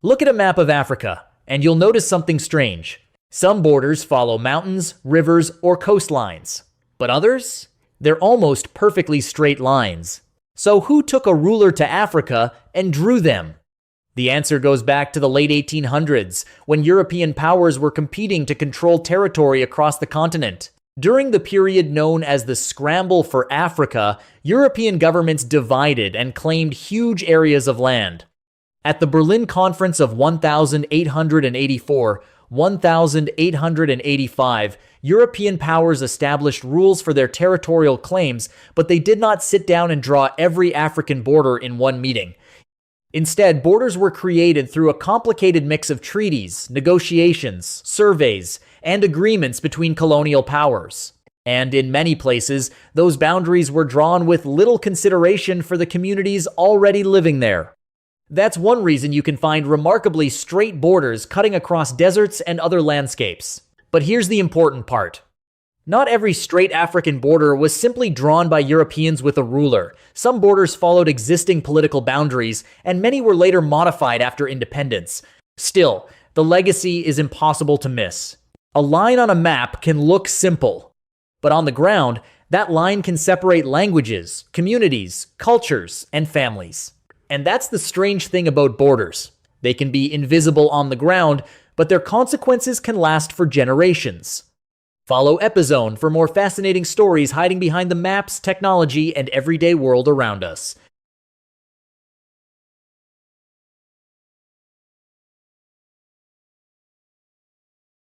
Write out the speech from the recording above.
Look at a map of Africa, and you'll notice something strange. Some borders follow mountains, rivers, or coastlines, but others? They're almost perfectly straight lines. So who took a ruler to Africa and drew them? The answer goes back to the late 1800s, when European powers were competing to control territory across the continent. During the period known as the Scramble for Africa, European governments divided and claimed huge areas of land. At the Berlin Conference of 1884, 1885, European powers established rules for their territorial claims, but they did not sit down and draw every African border in one meeting. Instead, borders were created through a complicated mix of treaties, negotiations, surveys, and agreements between colonial powers. And in many places, those boundaries were drawn with little consideration for the communities already living there. That's one reason you can find remarkably straight borders cutting across deserts and other landscapes. But here's the important part. Not every straight African border was simply drawn by Europeans with a ruler. Some borders followed existing political boundaries, and many were later modified after independence. Still, the legacy is impossible to miss. A line on a map can look simple, but on the ground, that line can separate languages, communities, cultures, and families. And that's the strange thing about borders. They can be invisible on the ground, but their consequences can last for generations. Follow EpiZone for more fascinating stories hiding behind the maps, technology, and everyday world around us.